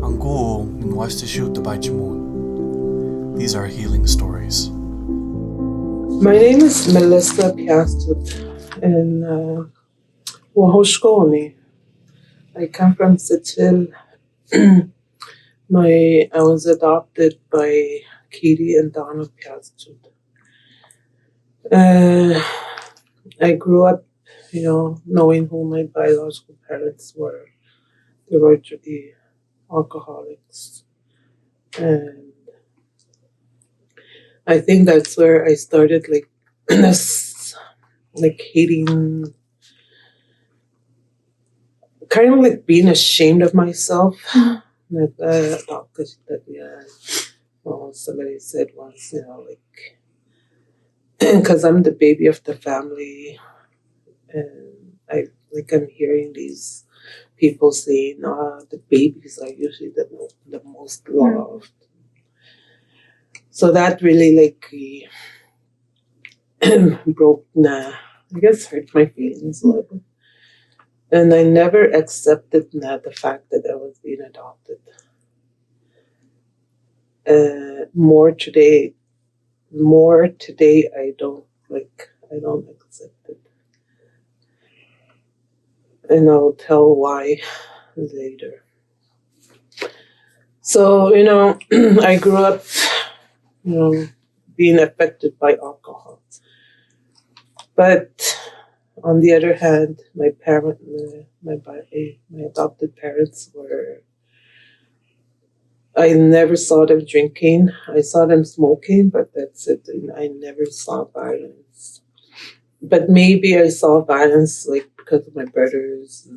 მსhtisiêu ᑎપા지ᒧᓐ. These are healing stories. My name is Melissa Peastitute, and Wahoshkoni. I come from Sicil. I was adopted by Katie and Donna Peastitute. I grew up, knowing who my biological parents were. They were the alcoholics. And I think that's where I started hating, kind of like being ashamed of myself. Somebody said once, because I'm the baby of the family, and I'm hearing these people saying, the babies are usually the most loved. So that really broke, hurt my feelings a little bit. And I never accepted the fact that I was being adopted. More today, I don't accept it. And I'll tell why later. So, I grew up, being affected by alcohol. But on the other hand, my adopted parents I never saw them drinking. I saw them smoking, but that's it. And I never saw violence. But maybe I saw violence because of my brothers,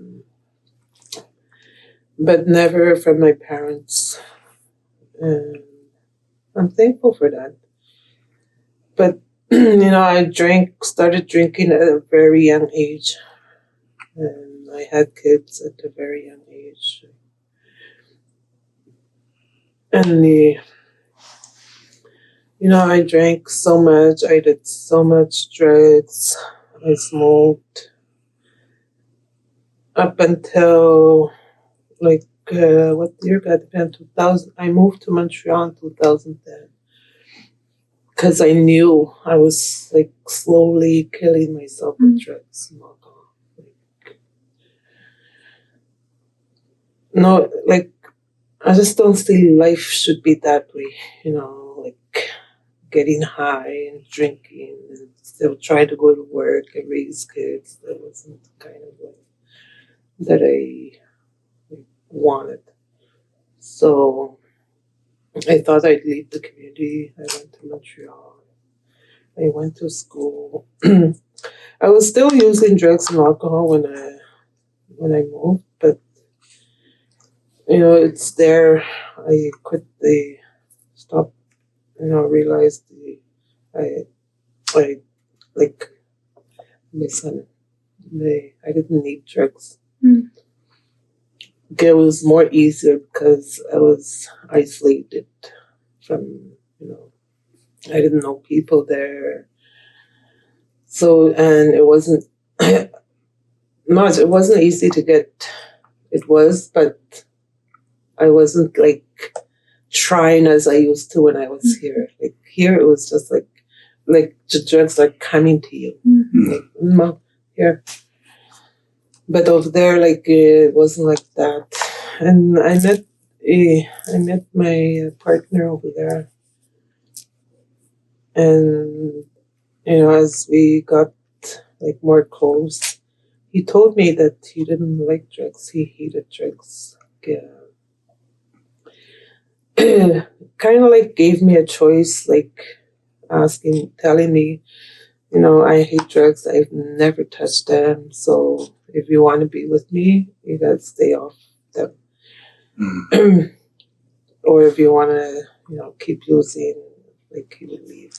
but never from my parents. And I'm thankful for that. But, I started drinking at a very young age. And I had kids at a very young age. And I drank so much. I did so much drugs. I smoked up until what year got it? 2000. I moved to Montreal in 2010 because I knew I was slowly killing myself with drugs and alcohol. I just don't see life should be that way, getting high and drinking and still trying to go to work and raise kids. That wasn't the kind of life that I wanted. So I thought I'd leave the community. I went to Montreal. I went to school. I was still using drugs and alcohol when I moved, but it's there. I quit stopped, realized my son, I didn't need drugs. It was more easier because I was isolated from, I didn't know people there. So, and it wasn't, it wasn't easy to get, it was, but I wasn't trying as I used to when I was here. Here it was just the drugs are coming to you. Here. But over there, it wasn't like that. And I met my partner over there. And, as we got more close, he told me that he didn't like drugs. He hated drugs. Kind of gave me a choice, telling me, I hate drugs. I've never touched them. So if you want to be with me, you got to stay off them. Or if you want to, keep using, he would leave.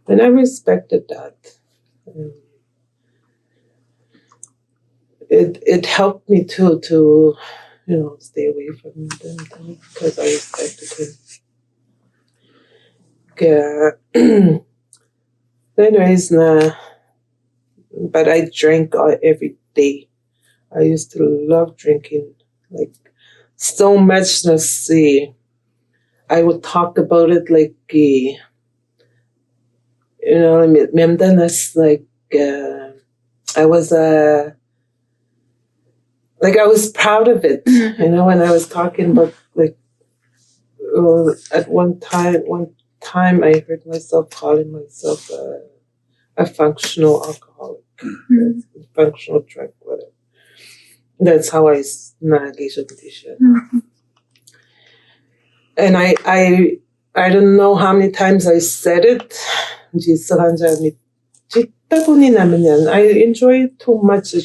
And I respected that. It helped me too to, stay away from them because I respected him. Anyways, but I drank every day. I used to love drinking. so much. Let's see. I would talk about it like, like I was like I was proud of it. When I was talking about like at one time I heard myself calling myself a functional alcoholic, functional drug, whatever. That's how I navigation t-shirt. And I don't know how many times I said it. I enjoy it too much. I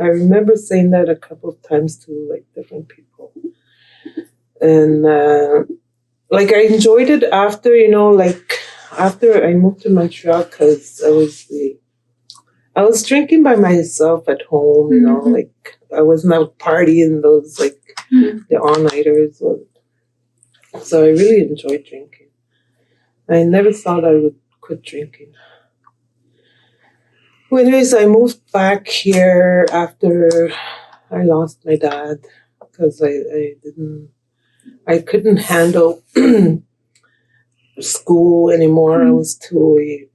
remember saying that a couple of times to like different people. And like I enjoyed it after, after I moved to Montreal, because I was drinking by myself at home, like I wasn't out partying those like the all-nighters. So I really enjoyed drinking. I never thought I would quit drinking. Well, anyways, I moved back here after I lost my dad because I couldn't handle school anymore. I was too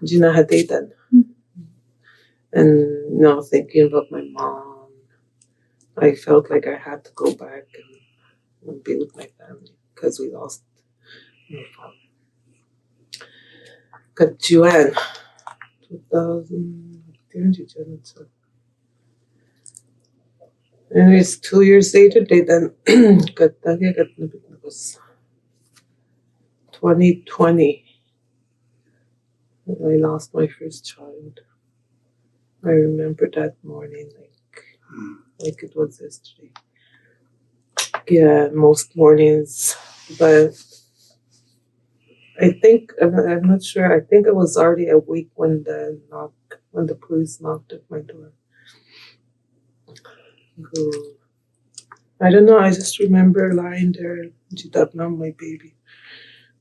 jinahadatan. And thinking about my mom, I felt like I had to go back and be with my family because we lost my father. Juan, 2000. Anyways, 2 years later, they then got 2020. I lost my first child. I remember that morning like it was yesterday. Yeah, most mornings, but I think I'm not sure. I think it was already a week when the police knocked at my door. I don't know. I just remember lying there. My baby.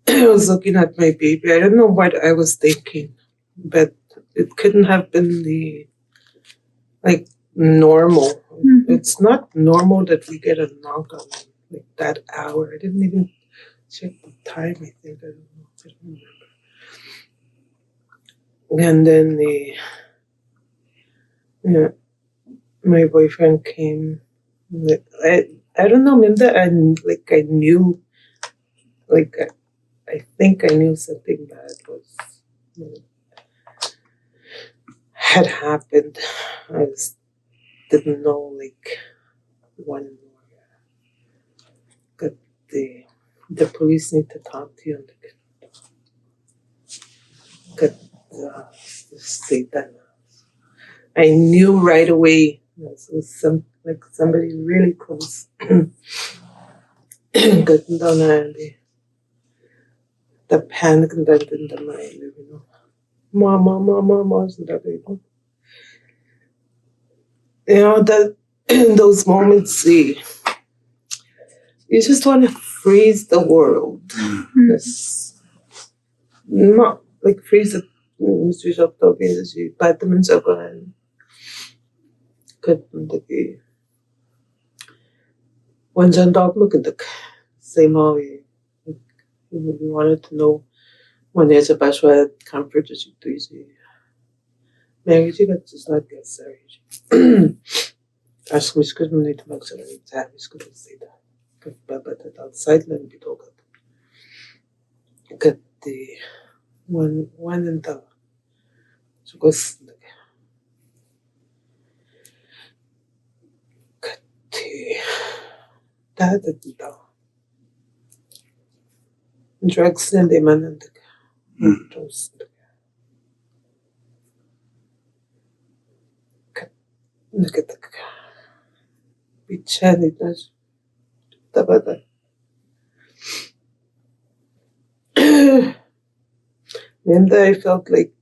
I was looking at my baby. I don't know what I was thinking, but it couldn't have been the normal. It's not normal that we get a knock on like that hour. I didn't even check the time. I think I don't know. I don't remember. And then my boyfriend came. I don't know. Maybe I knew. I think I knew something bad was had happened. I just didn't know when. But the police need to talk to you. Say that. I knew right away. It was somebody really close. The panic and then in the mind, Mama, that in those moments, you just want to freeze the world. Not like freeze it. 완전 너무 same way. We wanted to know when there's a bashwa comfort as you do easy. Marriage got just not get serious. Ask me could need to make sorry exactly could say that. But outside let me talk. Got the one and the 죽었습니다. 다 됐다. drugs는 내 만난다. 좋습니다. 느꼈다. 미쳐야겠다. 답답하다. And I felt like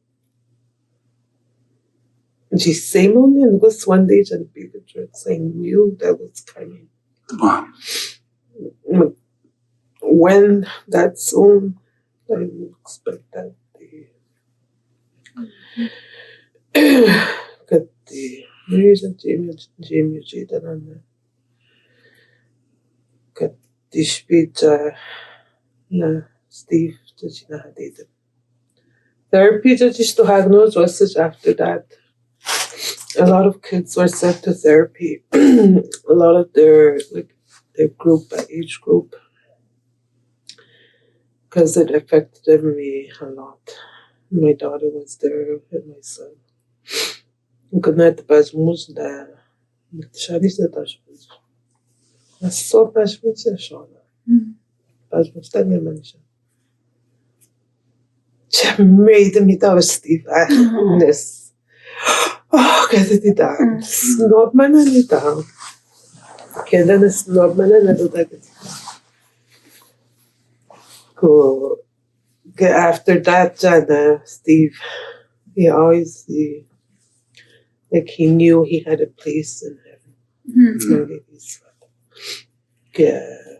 she's same only and was one day and be the drugs. I knew that was coming. Wow. When that soon, I didn't expect that. Reason Jimmy dan kat dispita na Steve to did. Therapy just to have no choices after that. A lot of kids were sent to therapy. A lot of their group, age group, because it affected me a lot. My daughter was there and my son. Good night, 띠pa지ᒧᓐ there. Shanice dash. So 띠pa지ᒧᓐ shona. 띠pa지ᒧᓐ 때 mention. Made me that Steve. This. Oh, get it down. Snob man and it down. Kailan snob man and it go. After that, Steve, he always like he knew he had a place in heaven. Yeah.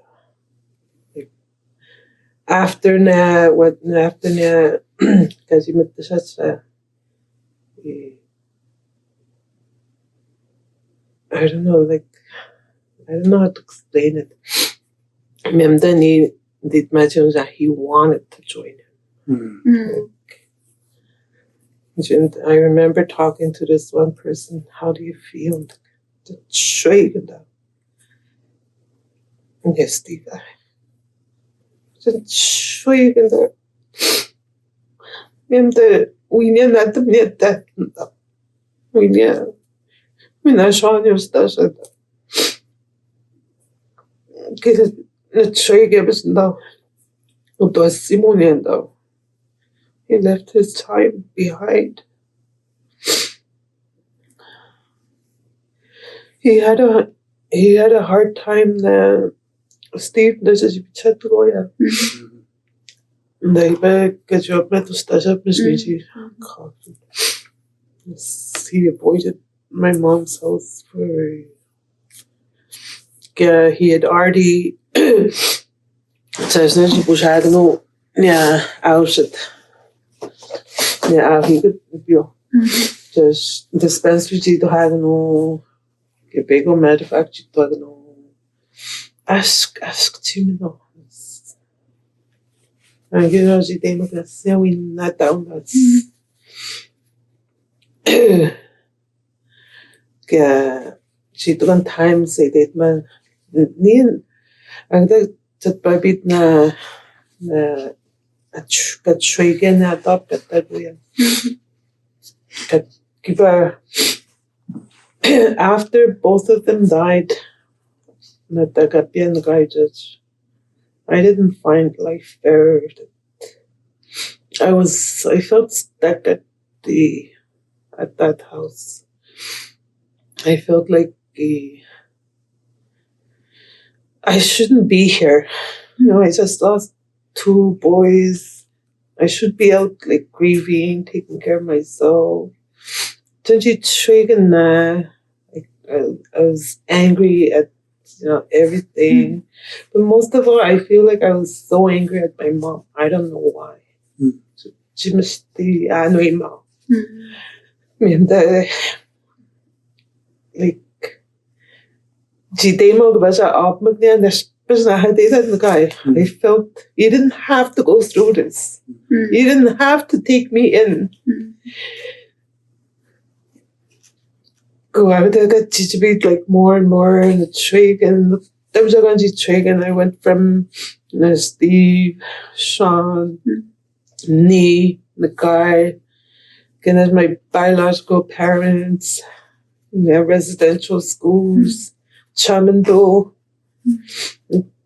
After kasi mette siya sa I don't know how to explain it. Men then he did mention that he wanted to join him. And I remember talking to this one person, how do you feel? The trade yes, Steve. The we knew not to meet that. We knew. We not sure you started. Because the trade gave us no. It was Simone though. He left his time behind. He had a hard time there. Steve, this is Chatloya. They get your metal stash up Miss Gigi. He avoided my mom's house for he had already says that was had no outfit. He could just dispensary to have no big manufactured to no ask Tooma. And you know, she did not say we not down that. She took time say that man. Nien, and that baby na got shaken na top that way. Give her after both of them died. Naskapi and the guy just. I didn't find life there. I felt stuck at that house. I felt like I shouldn't be here. You know, I just lost 2 boys. I should be out like grieving, taking care of myself. I was angry at everything. But most of all, I feel like I was so angry at my mom. I don't know why. Like, I felt you didn't have to go through this. You didn't have to take me in. I would get to be like more and more in the trig, and there was a bunch of trig, and I went from Steve, Sean, Nee, the guy, and as my biological parents, residential schools, Chamando.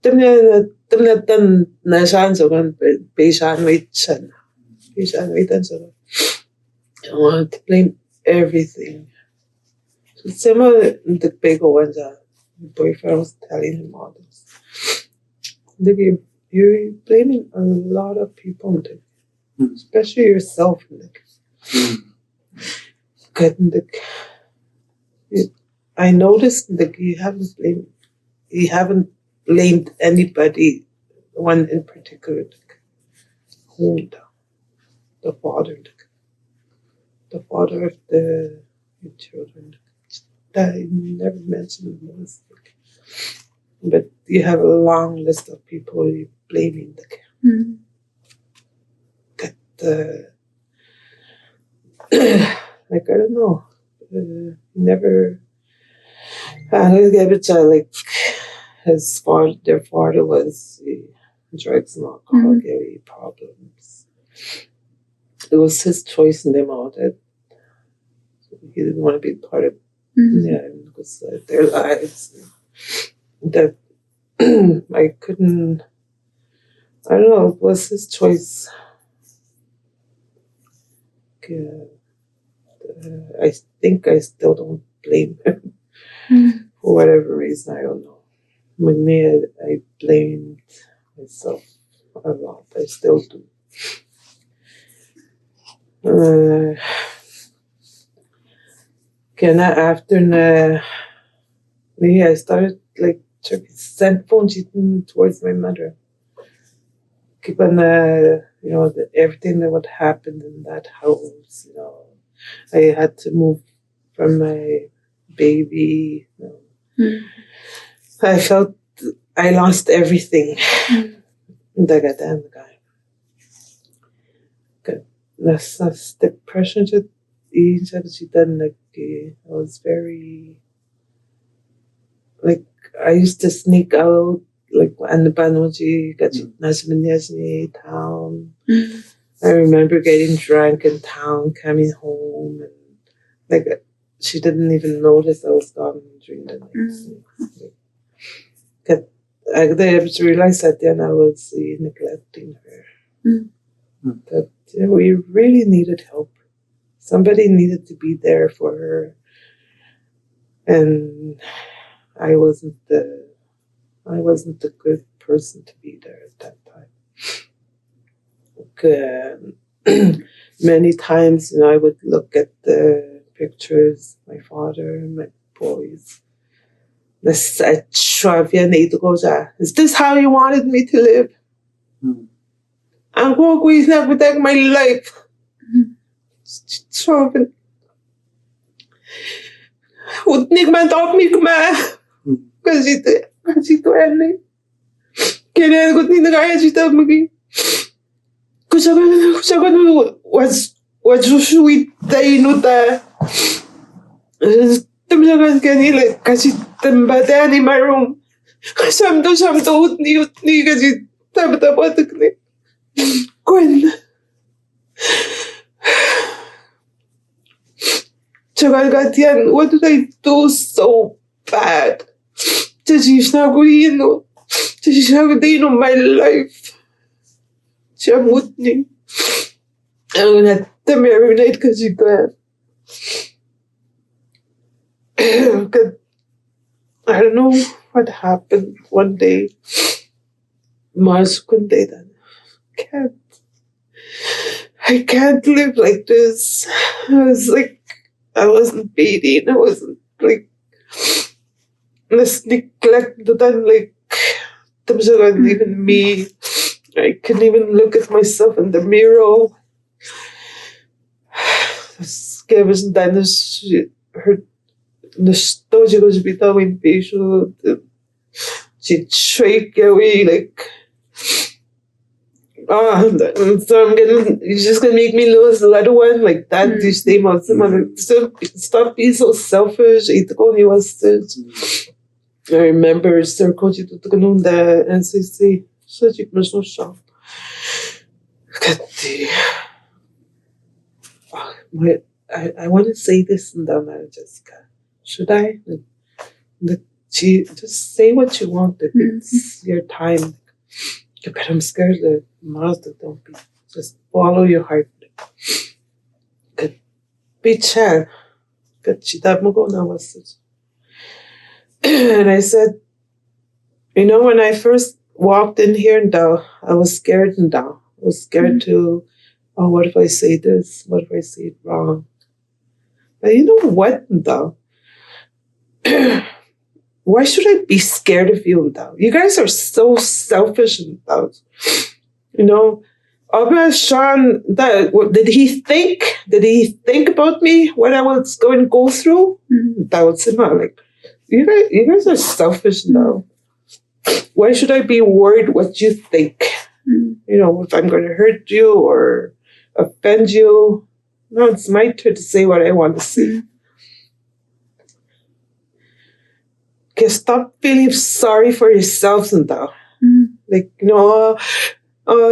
Tumnatan nasaan so kan Beishan wait chan. Beishan wait and so. I wanted to blame everything. Some of the bigger ones are my boyfriend was telling him all this. You're blaming a lot of people, especially yourself. I noticed that you haven't blamed anybody, one in particular. The father of the children. I never mentioned Melissa. But you have a long list of people you're blaming. Like, I don't know. Never. Like, their father was drugs and alcohol, gave problems. It was his choice in them all that he didn't want to be part of. It was their lives. That I couldn't. I don't know. It was his choice. I think I still don't blame him for whatever reason. I don't know. With me, I blamed myself a lot. I still do. After I started like sent phone cheating towards my mother. Keep on everything that would happen in that house. I had to move from my baby. I felt I lost everything. Dagadan guy. That's depression. I was very like I used to sneak out like and the town. I remember getting drunk in town, coming home, and like she didn't even notice I was gone during the night. I realized that then I was neglecting her. That we really needed help. Somebody needed to be there for her, and I wasn't the good person to be there at that time. Many times, I would look at the pictures, my father and my boys. Is this how you wanted me to live? I'm going to never take my life. Niet met op me maar. Kasi to ene. Kaya ko ni nagaya sita magi. Kusagan was sweet tayo nuta. Tamsagan kanila kasi tambatan in my room. Samto utni kasi tabatak ni. Gwen. Chagagatian, what did I do so bad? She's not my life. I'm with me. I'm gonna tell me every night because she's glad. I don't know what happened one day. Mars couldn't day that. I can't live like this. I was like, I wasn't beating. I wasn't like this neglect. Like even me. I couldn't even look at myself in the mirror. Kaya was done her nostalgia goes between facial. She shake away like. So you're just gonna make me lose the little one like that. This day, stop being so selfish. I remember Sir Coach to the NCC. Such a so shocked. I want to say this and then Jessica. Should I? Just say what you want. It's your time. But I'm scared that Mazda don't be. Just follow your heart. Be chan. And I said, when I first walked in here and down, I was scared and down. I was scared to, what if I say this? What if I say it wrong? But you know what, down? Why should I be scared of you, Ndao? You guys are so selfish, Ndao. Sean, did he think about me, what I was going to go through? That was like, you guys are selfish now. Why should I be worried what you think? If I'm going to hurt you or offend you. No, it's my turn to say what I want to say. Okay, stop feeling sorry for yourselves and that. Like,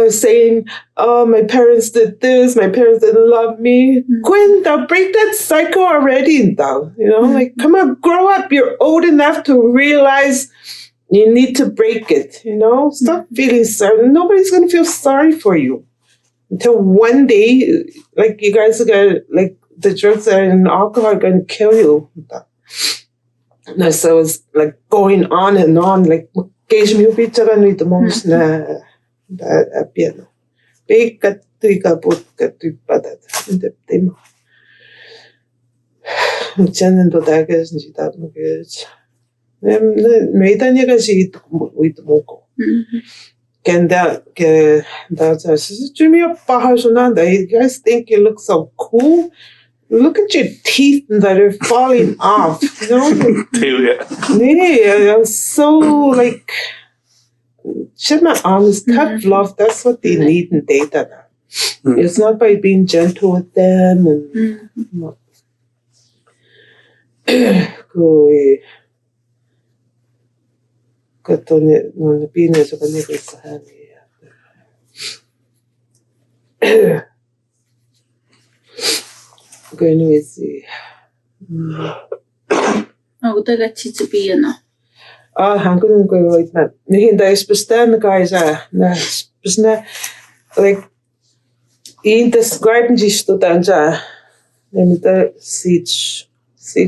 saying, oh, my parents did this, my parents didn't love me. Quinn, they'll break that cycle already now. Like, come on, grow up. You're old enough to realize you need to break it, Stop feeling sorry. Nobody's going to feel sorry for you. Until one day, like, you guys are going to, like, the drugs and alcohol are going to kill you. No, so it's like going on and on, like, gauge me with the most na piano. Big katuika put katuipadat in the tema. Janen do dagas and jita muggage. Maidanya she with moko. Can that's Jimmy of Pahashunanda. You guys think you look so cool? Look at your teeth that are falling off. Yeah, I'm so like. Shit, my arms, tough love. That's what they need in data. It's not by being gentle with them and. Udaga chichibiano. 한국은 그 있나. 근데 specific guys na specific like in describing just to tanja. Nemita siege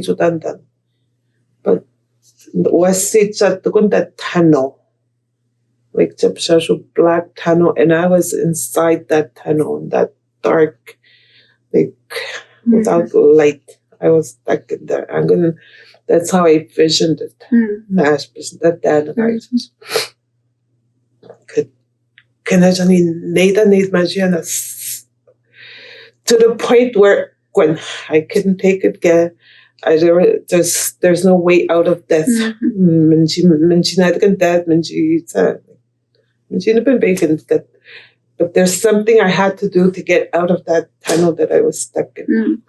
utandan. But was siege at the kunta tunnel. Like chapshashu black tunnel, and I was inside that tunnel, that dark, like without light. I was stuck in there. That's how I visioned it. That guys. Can I just need Magiana to the point where when I couldn't take it again, there's no way out of death. But there's something I had to do to get out of that tunnel that I was stuck in.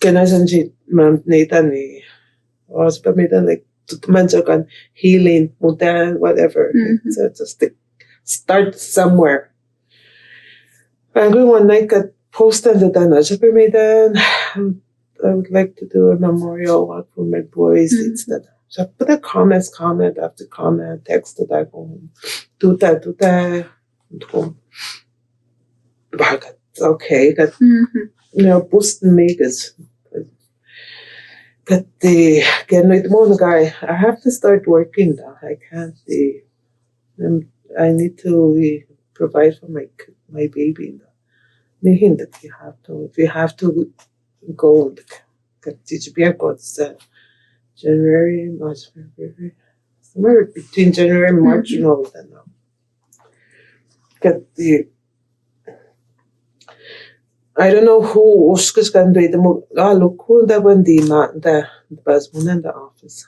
Can I send you Nathan? Was like to healing, whatever. So just to start somewhere. I'm going one night got posted the Naskapi. I would like to do a memorial walk for my boys. Instead. So I put a comment after comment, text that I go do that. But okay, that Boston makers. But get with one guy, I have to start working now. I can't. I need to provide for my baby. If you have to go, January, March, February, somewhere between January and March, I don't know who Oscar's going to do. Look who that one the bus one in the office.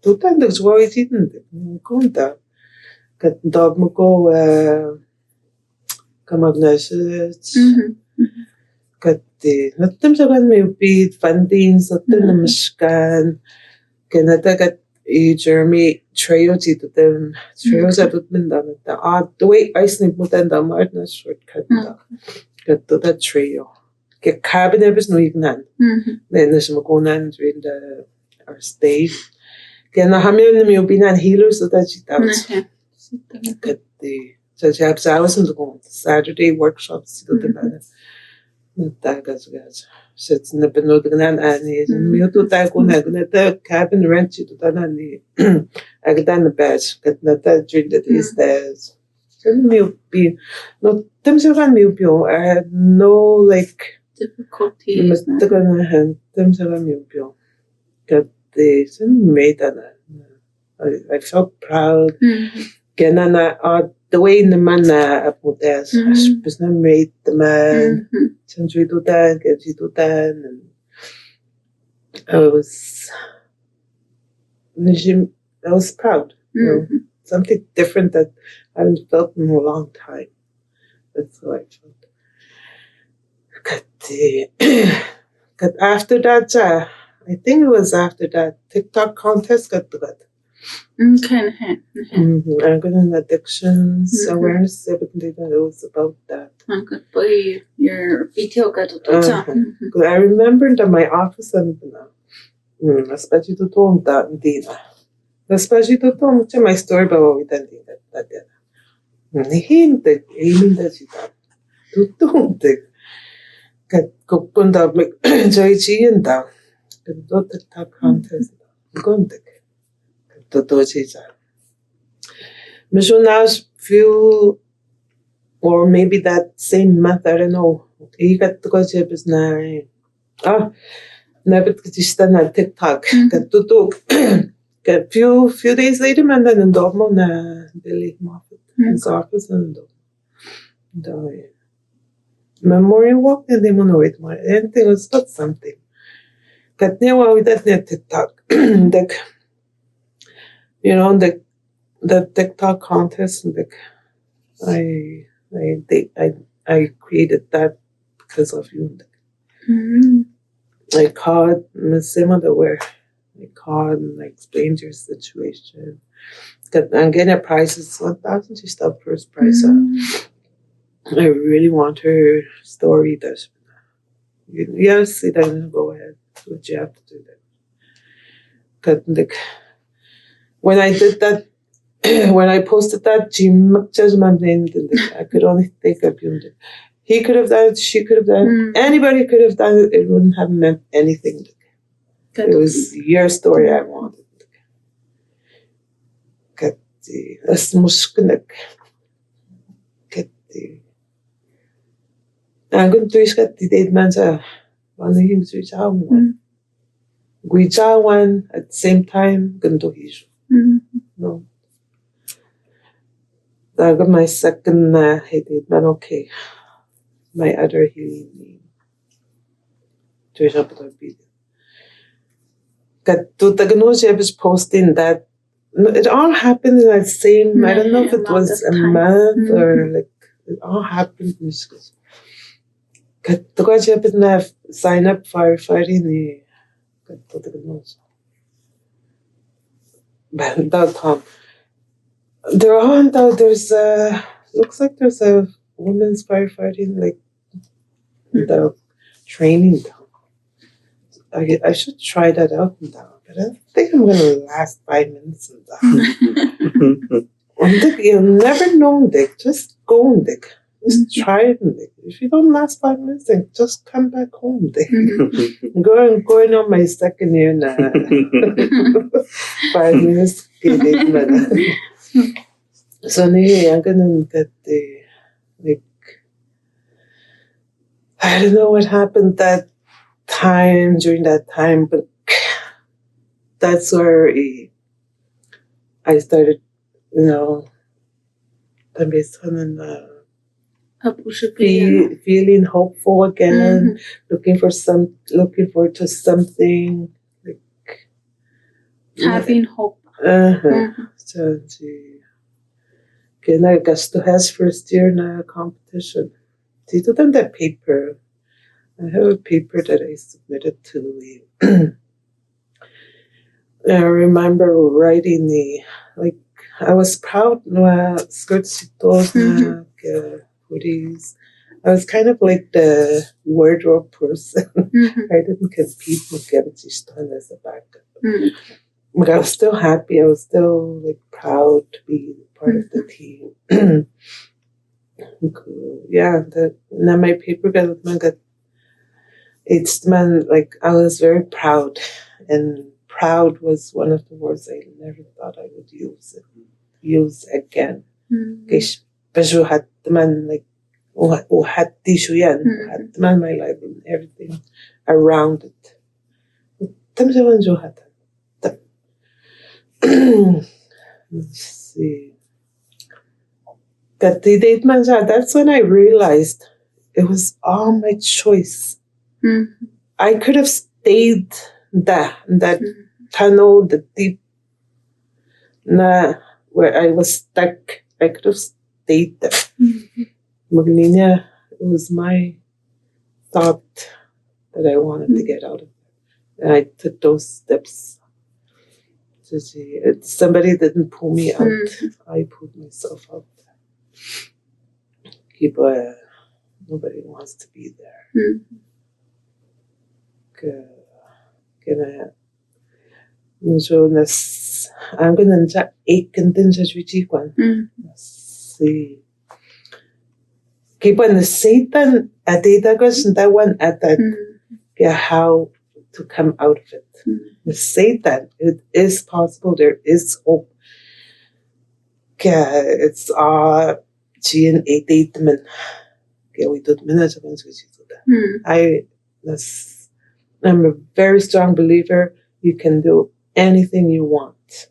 Two times that's why I didn't go there. Got dog go come up nurses. Got the not them so may be funding so the Mishkan. Canada got Jeremy trails to them. Trails that would been done the way I snip with the Martin shortcut. Got to that trail. Get cabinet is no even. Then there's some going during our stay. Can I have me be non healers so that she does. Get the so she has hours in the go Saturday workshops to the man. That guys. Sits in the Benodigan and me to take on the cabin rent to the I got down the badge, get that drink that is there. No, I had no like difficulties. I felt proud. the way naman na apudes, mas na made naman, chanjuidudan, gajidudan, and I was proud, you know, something different that I hadn't felt in a long time. That's how I felt. But after that, I think it was after that TikTok contest got the Okay. I'm going addictions awareness. It was about that. Boy, your video got to I remember that my office and especially to Tooma that especially to Tooma my story about what we done that hindi siya tutung kat kupunda joy chiyan daw kat TikTok contest gondik to siya now few or maybe that same month I don't know ikat ko siya bis na Nabit kasi na TikTok. Katutok. Few days later, man, nandun mo na Billy Moffat. His office nandun. Memorial walk, hindi mo na wait mo. Anything was not something. Kat niya wa that niya TikTok. You know, the TikTok contest, I created that because of you. I called Miss Simona where I called and I explained your situation. I'm getting a prize. It's 1,000. She's the first prize. I really want her story. Yes, it doesn't go ahead. But you have to do that. When I did that, when I posted that, I could only think of you. He could have done it, she could have done it, anybody could have done it, it wouldn't have meant anything. It was your story I wanted. That's mushkinak. I'm going to do the man one of him we one at the same time going to no. I got my second headache, man, okay. My other healing I was posting that it all happened in that same I don't know if it was a month or like it all happened in sign up firefighting there's looks like there's a women's firefighting like the training. I should try that out now, but I think I'm gonna last 5 minutes. You'll never know, Dick. Just go, Dick. Just try it, Dick. If you don't last 5 minutes, then just come back home, Dick. I'm going on my second year now. 5 minutes. So anyway, I'm gonna get I don't know what happened during that time, but that's where I started, you know, feeling hopeful again, looking forward to something, like having hope. So I guess to has first year na competition. Dito than that paper. I have a paper that I submitted to I remember writing I was proud skirts hoodies. I was kind of like the wardrobe person. I didn't compete with Gavachishtan as a backup. But I was still happy. I was still like proud to be part of the team. Yeah, now my paper got it's man like I was very proud, and proud was one of the words I never thought I would use again. Because had the man like had had the man my life and everything around it. Let's see. got the date manja. That's when I realized it was all my choice. I could have stayed that tunnel, the deep, where I was stuck. I could have stayed there. Magninya, it was my thought that I wanted to get out of it. And I took those steps. Somebody didn't pull me out. I pulled myself out. Nobody wants to be there. I'm going to the Satan at that one at that how to come out of it. The Satan, it is possible. There is hope. It's Gian a dateman. We do I'm a very strong believer. You can do anything you want.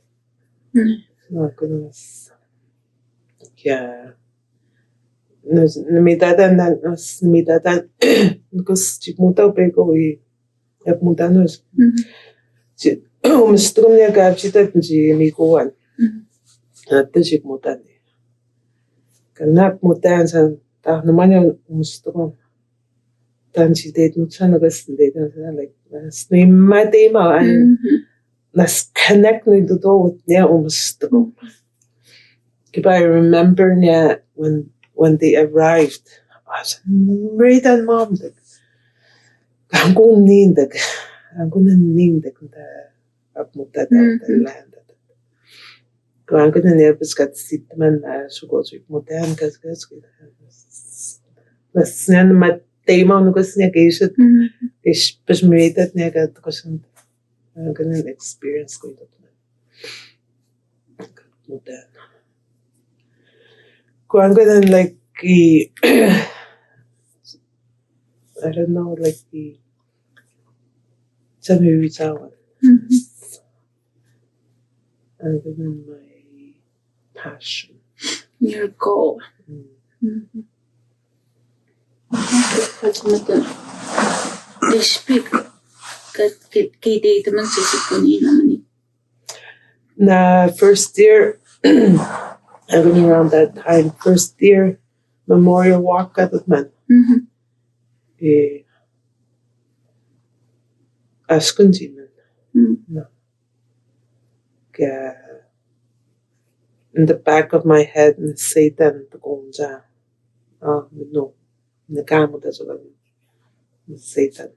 My goodness. Yeah. Namidadan because muda bego we have mudanos. Umstrum gabjita miguan. Tishik mudani. Kanap mudan namanya umstrum. Tanchi date muchanagas date like my demo and let's connect with the door with near umstrum. I remember when they arrived, I was great and mom. I'm going to need the land. I'm going to never get sit man. So go to modern because let's send my demo because negation is persuaded negative because I'm going to experience going to modern. I'm gonna like I don't know, like the Samuel and then my passion. Your goal. They speak. Na first year I've been around that time. First year memorial walk at the man. Askunjiman. No. In the back of my head, Satan, the Gonja. No. Nagamo does Satan.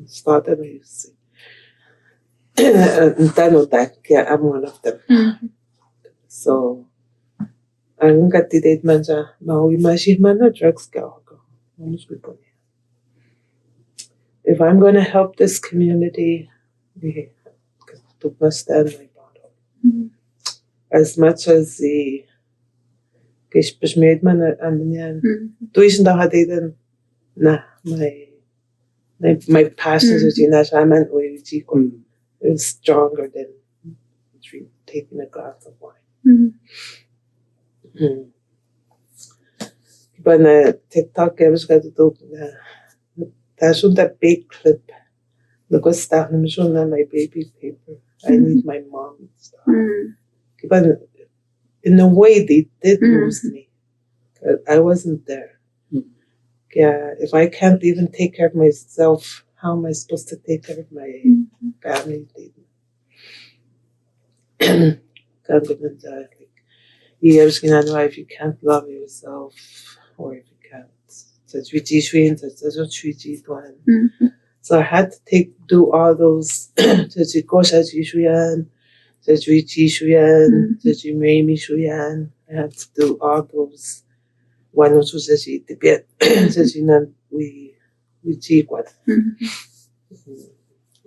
Started you see. I'm one of them. So ang katidate man siya, mauimagine man na drugs ka ako. If I'm going to help this community, to stand my bottle. As much as the kishpashmade man and tuition da hadiden na my passion is inasaman o is stronger than taking a glass of wine. But TikTok, I was going to do that's that big clip. Look what's that? I'm showing my baby paper. I need my mom stuff. But in a way, they did lose me. I wasn't there. Yeah, if I can't even take care of myself, how am I supposed to take care of my family? If you can't love yourself, or if you can't, so I had to do all those. I had to do all those. One was Tibet.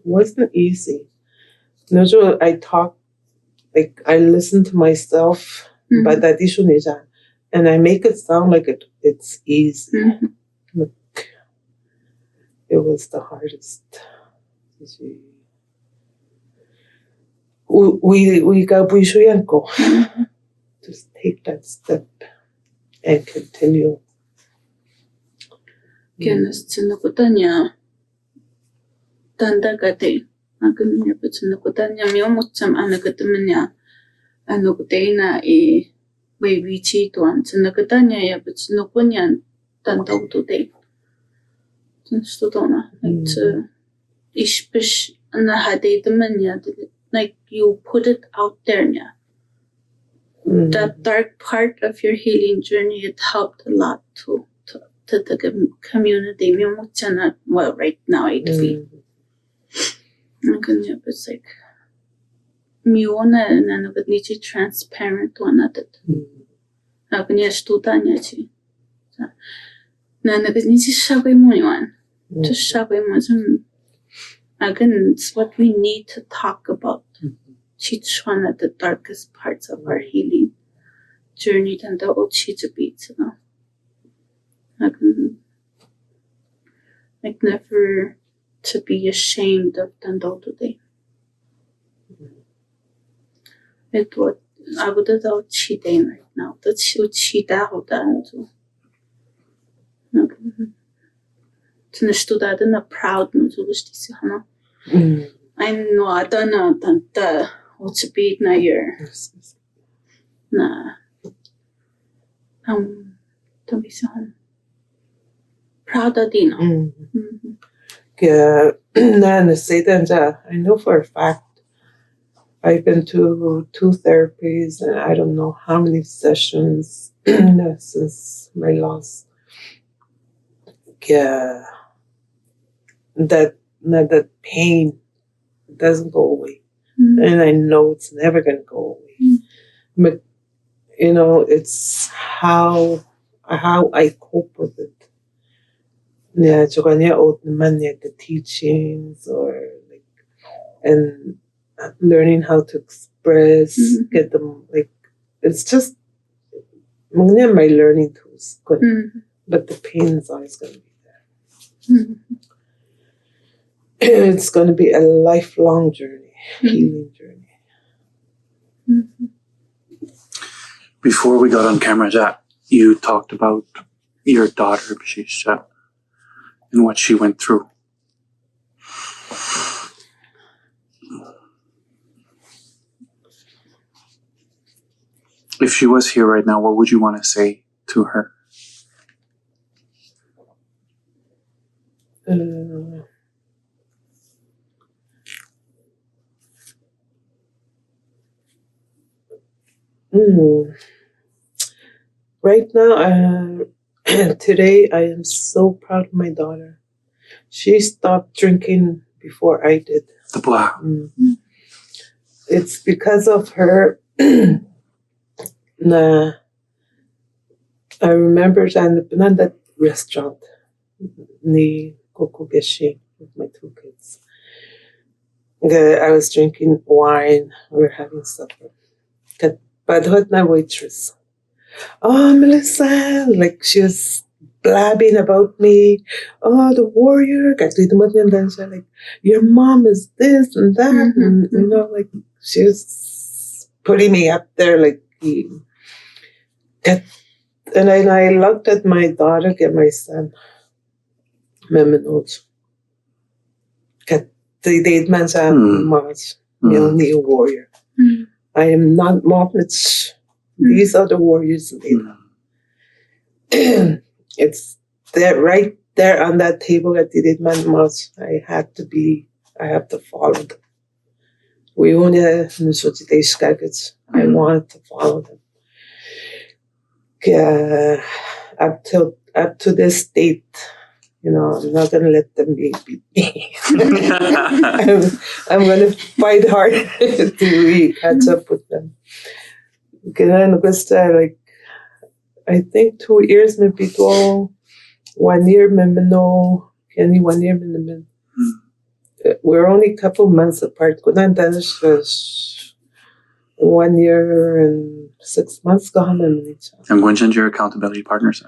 Wasn't easy. I talk, like I listen to myself, but that issue is, and I make it sound like it's easy. Look, it was the hardest. We got just take that step. and continue. Kenneth Sinukutanya Tandagate. Agamnya Putunukutanya Miomucham Anagatamania Anugutena e baby cheatuan Sinukutanya ya Putunukunyan Tandau today. Studona. It's Ishpish Nahade the mania like you put it out there now. That dark part of your healing journey, it helped a lot to the community. Well, right now, it's like miona and nichi transparent one at it. Agnia studanya chi. Nichi shawe one. Just shawe mazum. Again, it's what we need to talk about. Each one of the darkest parts of our healing journey and the Ochita beats, like never to be ashamed of Tando today. It would I would have thought cheating right now. That she would cheat out too. To the in a proud no to the I know I don't know that what's a beat na year. Don't be so proud of Dino. Yeah, I know for a fact I've been to 2 therapies and I don't know how many sessions since my loss. Yeah, that pain doesn't go away. And I know it's never going to go away. But, you know, it's how I cope with it. Yeah, the teachings or like, and learning how to express, get them, like, it's just, my learning tools, good. But the pain is always going to be there. It's going to be a lifelong journey, healing journey. Before we got on camera, Jack, you talked about your daughter, Bishisha, and what she went through. If she was here right now, what would you want to say to her? Right now, today, I am so proud of my daughter. She stopped drinking before I did. It's because of her. I remember in that restaurant, ni Kokogeshi, with my 2 kids. I was drinking wine. We were having supper. But I heard my waitress. Oh, Melissa, like she was blabbing about me. Oh, the warrior. Like, your mom is this and that. And, you know, like she was putting me up there like, and I looked at my daughter and my son. Only a warrior. I am not Mohammed. These are the warriors. It's there, right there on that table at the Manmas. I have to follow them. We only I wanted to follow them. Up to this date, you know, I'm not going to let them beat me. I'm going to fight hard to catch up with them. Like, I think 2 years, maybe 1 year, maybe no, 1 year, maybe. We're only a couple months apart. 1 year and 6 months. I'm going to change your accountability partners.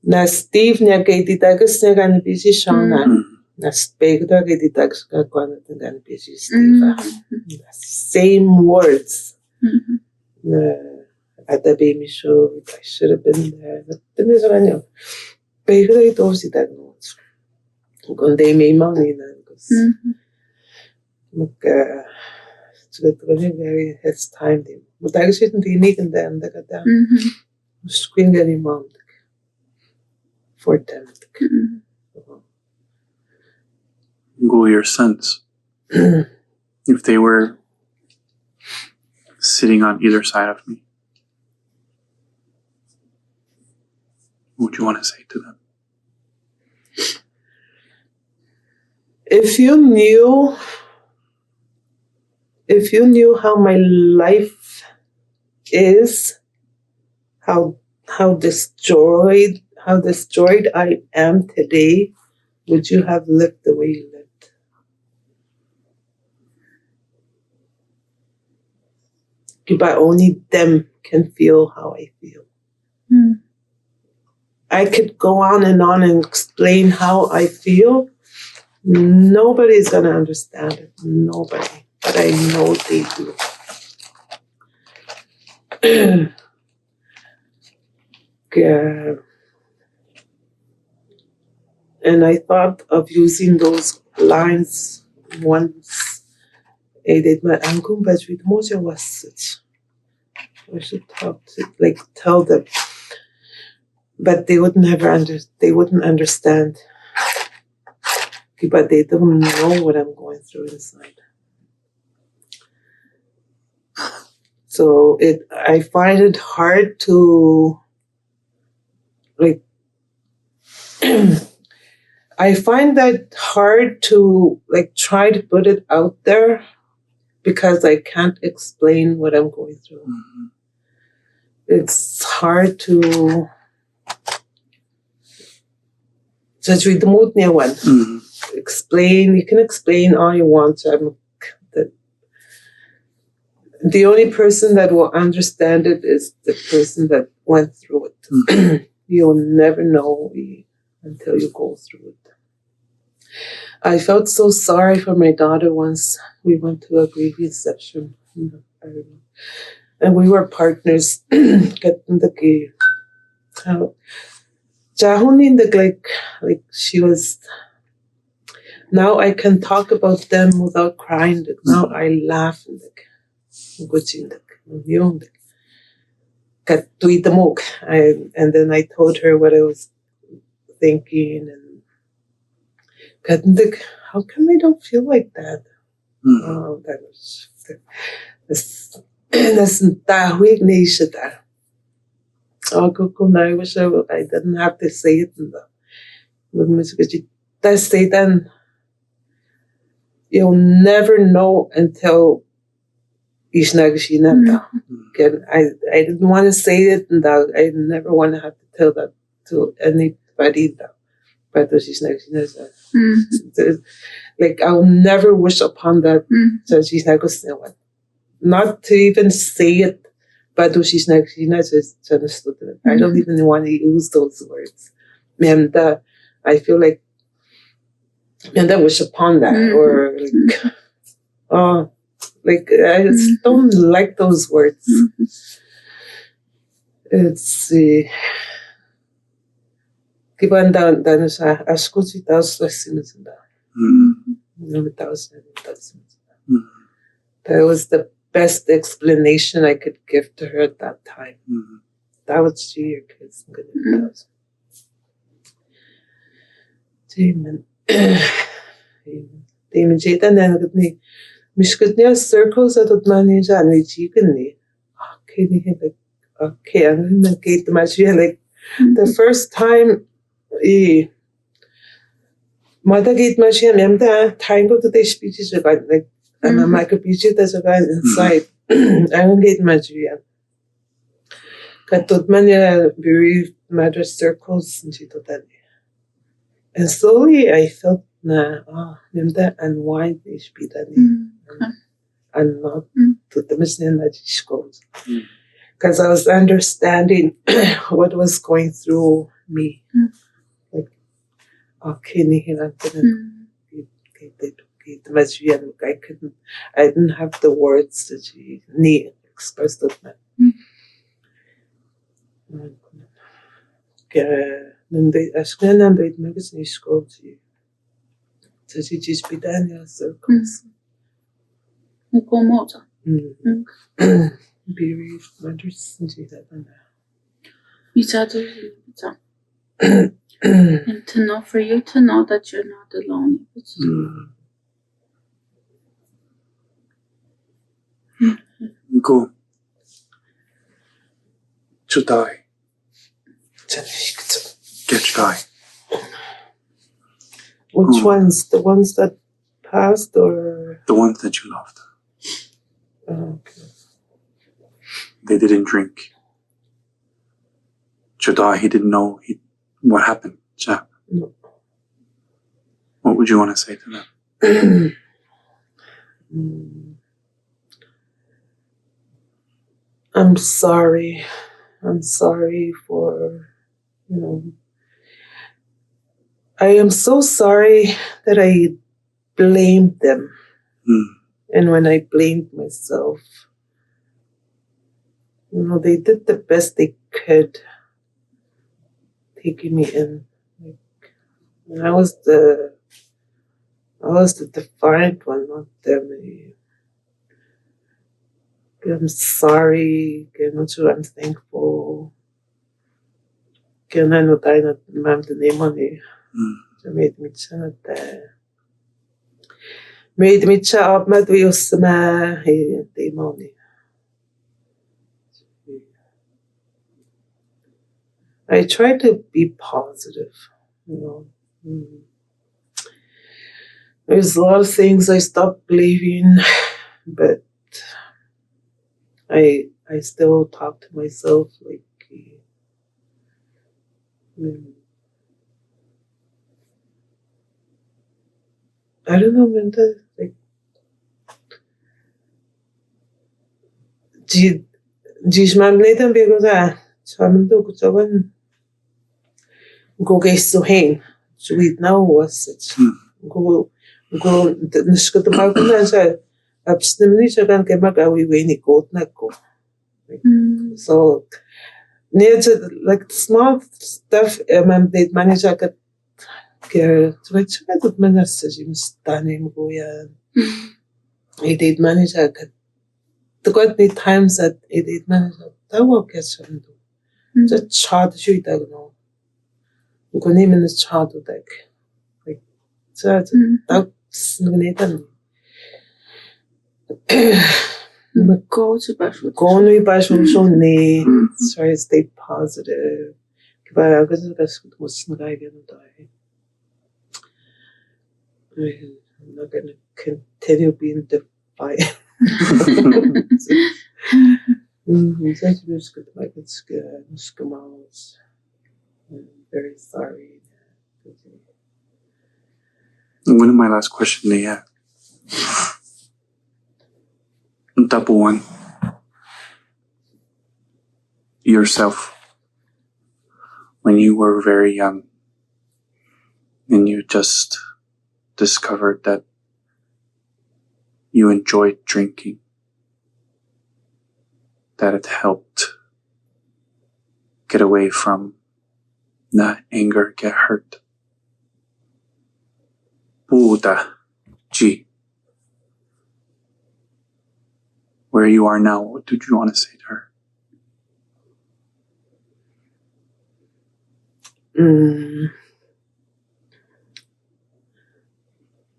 Na Steve niya kay ditagas niya gana busy Shauna. Na Speg da kay ditagas ka kwana gana busy Steve. Same words. At the baby show, I should have been there. But then is ano. Pero ito si Dagnos. Kung they may money na. So that was very his time. But I shouldn't be making them. Screen getting mom for them. Go your sense. If they were sitting on either side of me, what would you want to say to them? If you knew how my life is, how destroyed I am today, would you have lived the way you lived? But only them can feel how I feel. I could go on and explain how I feel. Nobody's going to understand it. Nobody. But I know they do. And I thought of using those lines once. I did my uncle, but with most of us, I should talk to, tell them. But they would they wouldn't understand. But they don't know what I'm going through inside. So I find it hard to, I find that hard to, try to put it out there because I can't explain what I'm going through. It's hard to just read the mood near one. Explain. You can explain all you want. So the only person that will understand it is the person that went through it. You'll never know until you go through it. I felt so sorry for my daughter once. We went to a grief reception. And we were partners. She was. Now I can talk about them without crying. Now I laugh. And then I told her what I was thinking. And how come I don't feel like that? Oh, that was that's I wish I didn't have to say it. That's then you'll never know until I didn't want to say it, and I never want to have to tell that to anybody. But I'll never wish upon that. Not to even say it, but she's not understood it. I don't even want to use those words. And I feel like, and I wish upon that, or I just don't like those words. It's that was the best explanation I could give to her at that time. That was to your kids. Amen. Amen. Mishkutnia circles at the manager and we chicken. Okay, I'm going to get the machine. The first time, Mother gate machine, I'm the time go to the speeches about I'm a micropeach as a guy inside. I don't get machine. Got to many bereaved mother circles and she told that. And slowly I felt and why they speak that and not to the machine that she goes. Because I was understanding what was going through me. Mm. Like, okay, I didn't have the words that she expressed it. Acho que não andei de magazine school to she just be done your circles. 고모자. Bereaved mothers and she that and 미자들 미자. And to know, for you to know that you're not alone. Go to die. Get to die. Which ones? The ones that passed or? The ones that you loved. Okay. They didn't drink. Chudai, he didn't know what happened. No. What would you want to say to them? I'm sorry. I'm sorry for, I am so sorry that I blamed them. And when I blamed myself, they did the best they could, taking me in. And I was the defiant one, not them. I'm sorry. I'm thankful. I know that I'm the name on it. Made me chat there. Made me chat up my videos. The money. I try to be positive. There's a lot of things I stopped believing, but I still talk to myself like, I don't know, Minta, like, diz mamlei também goza, chamando que jogan gogeis heen, zoiets nou was het. Go niscut de malken dan zei, abstem niet zo gaan kemak awi weinig goot na go. So, like small stuff, did manager got care. So I tried to manage him standing goya. He did manager got the got the times that he did manager. That work gets him do. Just child shoot that no. Go name in the child deck. Like so that's not Go to Bashu. Go no Bashu so ne. Try to stay positive. Kaya kasi mas nagagano tayo. I'm not gonna continue being defiant. I'm very sorry. One of my last questions, yeah. Number one, yourself, when you were very young and you just discovered that you enjoyed drinking, that it helped get away from that anger, get hurt. Buddha, G. Where you are now, what did you want to say to her?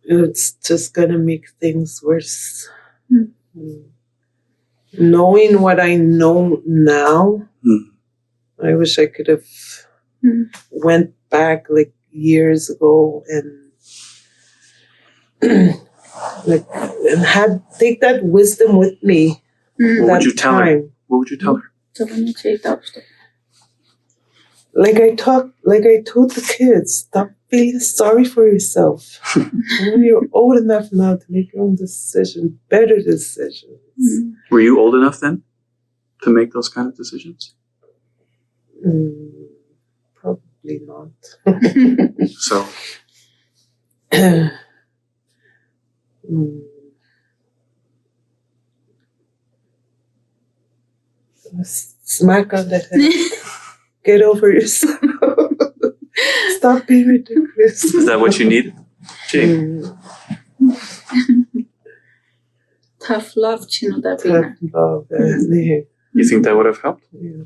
It's just gonna make things worse. Knowing what I know now, I wish I could have went back like years ago and take that wisdom with me. What would you tell her? What would you tell her? Like I told the kids, stop feeling sorry for yourself. You're old enough now to make your own decisions, better decisions. Were you old enough then to make those kind of decisions? Probably not. So, Smack on the head. Get over yourself. Stop being ridiculous. is that what you needed? Jake? Tough love, Tough love. Yeah. You think that would have helped? Yeah.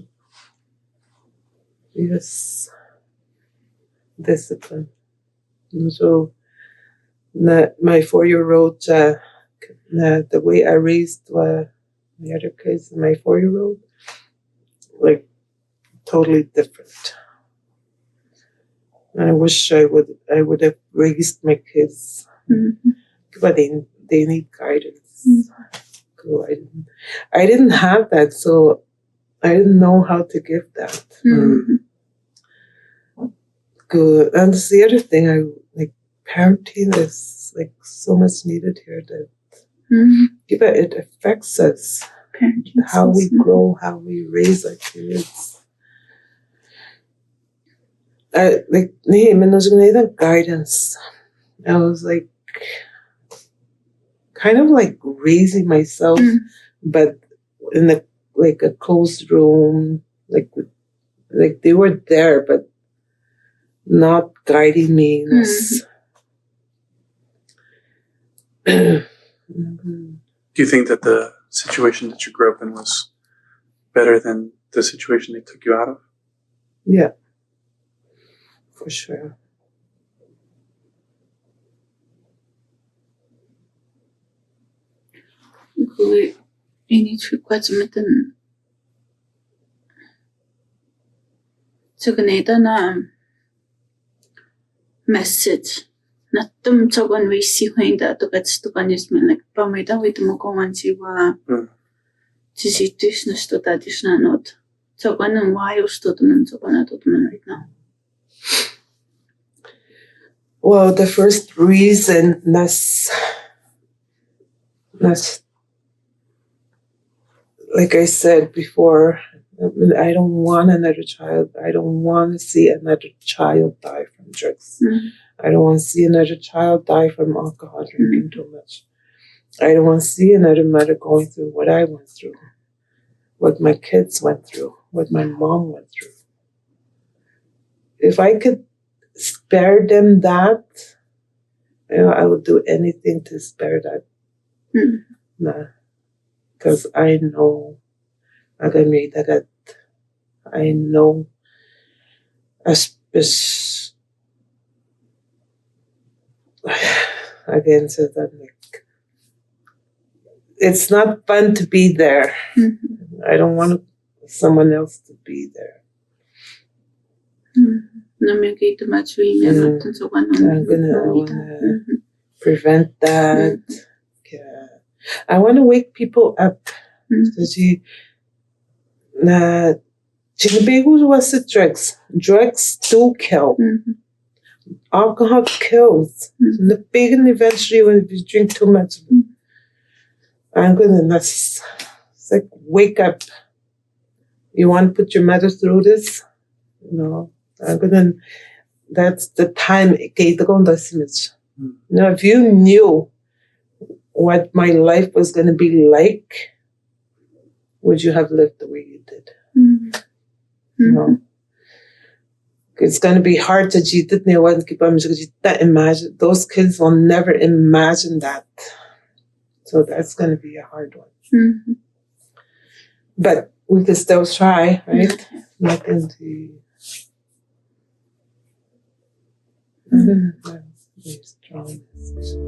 Yes. Discipline. And so, my 4-year-old, the way I raised my other kids, my 4-year-old, like totally different. I wish I would have raised my kids, but they need guidance. So I didn't have that, so I didn't know how to give that. Good. And that's the other thing, parenting is like so much needed here that it affects us. How we grow, how we raise our kids. Guidance. I was like, kind of like raising myself, but in a closed room, like they were there, but not guiding me. Do you think that the situation that you grew up in was better than the situation they took you out of? Yeah, for sure. 그 이니출까지는 저근에다나 message 나tum 저건 위시 회인다 똑같이 똑같이면 like 밤에다 위도 먹고 만지와 지시듯이 что-то additional note 저거는 why что-то 저거는 right now. Well, the first reason like I said before, I don't want another child. I don't want to see another child die from drugs. I don't want to see another child die from alcohol drinking too much. I don't want to see another mother going through what I went through, what my kids went through, what my mom went through. If I could spare them that, I would do anything to spare that. Nah. Because I know I know again, so that it's not fun to be there. I don't want someone else to be there. I'm gonna prevent that. Yeah. I want to wake people up. Was the drugs? Drugs do kill. Alcohol kills. The big and eventually when you drink too much. It's like wake up. You want to put your mother through this? No. That's the time. Now, if you knew what my life was going to be like, would you have lived the way you did? No. It's going to be hard to imagine. Those kids will never imagine that. So that's going to be a hard one. But we can still try, right? Nothing to... I'm going to have strong message.